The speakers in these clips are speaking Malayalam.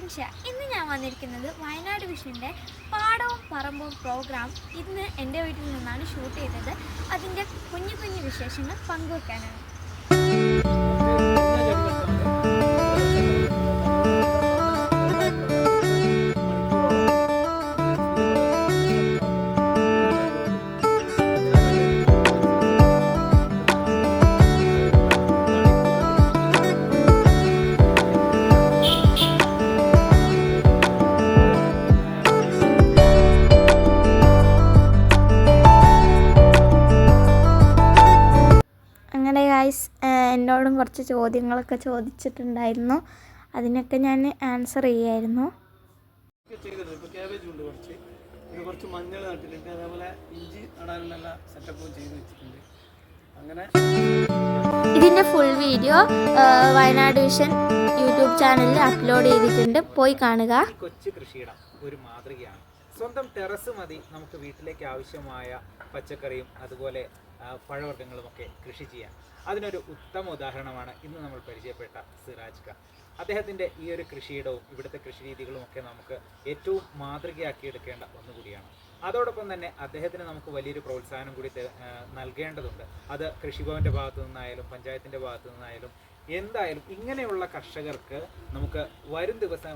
ജിൻഷ. ഇന്ന് ഞാൻ വന്നിരിക്കുന്നത് വയനാട് വിഷൻ്റെ പാടവും പറമ്പും പ്രോഗ്രാം ഇന്ന് എൻ്റെ വീട്ടിൽ നിന്നാണ് ഷൂട്ട് ചെയ്തത്. അതിൻ്റെ കുഞ്ഞു കുഞ്ഞു വിശേഷങ്ങൾ പങ്കുവെക്കാനാണ്. അങ്ങനെ ഗൈസ് എന്നോടും കുറച്ച് ചോദ്യങ്ങളൊക്കെ ചോദിച്ചിട്ടുണ്ടായിരുന്നു. അതിനൊക്കെ ഞാൻ ആൻസർ ചെയ്യായിരുന്നു. കുറച്ച് മഞ്ഞൾ നട്ടിട്ടുണ്ട്, അതേപോലെ ഇഞ്ചി നടാനുള്ള സെറ്റപ്പും ചെയ്ത് വെച്ചിട്ടുണ്ട്. അങ്ങനെ ഇതിൻ്റെ full video Wayanad vision YouTube ചാനലിൽ അപ്ലോഡ് ചെയ്തിട്ടുണ്ട്, പോയി കാണുക. കൊച്ചു കൃഷിയിടം ഒരു മാതൃകയാണ്. സ്വന്തം ടെറസ് മതി നമുക്ക് വീട്ടിലേക്ക് ആവശ്യമായ പച്ചക്കറിയും അതുപോലെ പഴവർഗ്ഗങ്ങളുമൊക്കെ കൃഷി ചെയ്യാൻ. അതിനൊരു ഉത്തമ ഉദാഹരണമാണ് ഇന്ന് നമ്മൾ പരിചയപ്പെട്ട സിറാജ് ഖാൻ. അദ്ദേഹത്തിൻ്റെ ഈ ഒരു കൃഷിയിടവും ഇവിടുത്തെ കൃഷി രീതികളും ഒക്കെ നമുക്ക് ഏറ്റവും മാതൃകയാക്കിയെടുക്കേണ്ട ഒന്നുകൂടിയാണ്. അതോടൊപ്പം തന്നെ അദ്ദേഹത്തിന് നമുക്ക് വലിയൊരു പ്രോത്സാഹനം കൂടി നൽകേണ്ടതുണ്ട്. അത് കൃഷിഭവൻ്റെ ഭാഗത്തു നിന്നായാലും പഞ്ചായത്തിൻ്റെ ഭാഗത്തു നിന്നായാലും എന്തായാലും ഇങ്ങനെയുള്ള കർഷകർക്ക് നമുക്ക്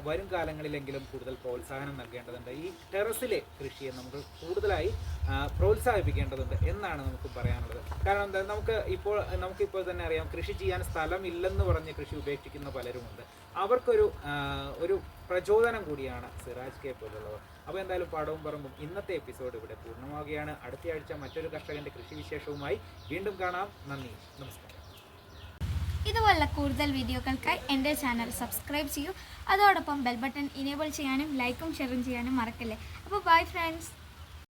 വരും കാലങ്ങളിലെങ്കിലും കൂടുതൽ പ്രോത്സാഹനം നൽകേണ്ടതുണ്ട്. ഈ ടെറസിലെ കൃഷിയെ നമുക്ക് കൂടുതലായി പ്രോത്സാഹിപ്പിക്കേണ്ടതുണ്ട് എന്നാണ് നമുക്ക് പറയാനുള്ളത്. കാരണം എന്താ, നമുക്കിപ്പോൾ തന്നെ അറിയാം, കൃഷി ചെയ്യാൻ സ്ഥലമില്ലെന്ന് പറഞ്ഞ് കൃഷി ഉപേക്ഷിക്കുന്ന പലരുമുണ്ട്. അവർക്കൊരു പ്രചോദനം കൂടിയാണ് സിറാജ് കെ പോലുള്ളവർ. അപ്പോൾ എന്തായാലും പാടവും പറമ്പും ഇന്നത്തെ എപ്പിസോഡ് ഇവിടെ പൂർണ്ണമാവുകയാണ്. അടുത്ത ആഴ്ച മറ്റൊരു കർഷകൻ്റെ കൃഷിവിശേഷവുമായി വീണ്ടും കാണാം. നന്ദി, നമസ്കാരം. ഇതുപോലുള്ള കൂടുതൽ വീഡിയോകൾക്കായി എൻ്റെ ചാനൽ സബ്സ്ക്രൈബ് ചെയ്യൂ. അതോടൊപ്പം ബെൽ ബട്ടൺ ഇനേബിൾ ചെയ്യാനും ലൈക്കും ഷെയറും ചെയ്യാനും മറക്കല്ലേ. അപ്പോൾ ബൈ ഫ്രണ്ട്സ്.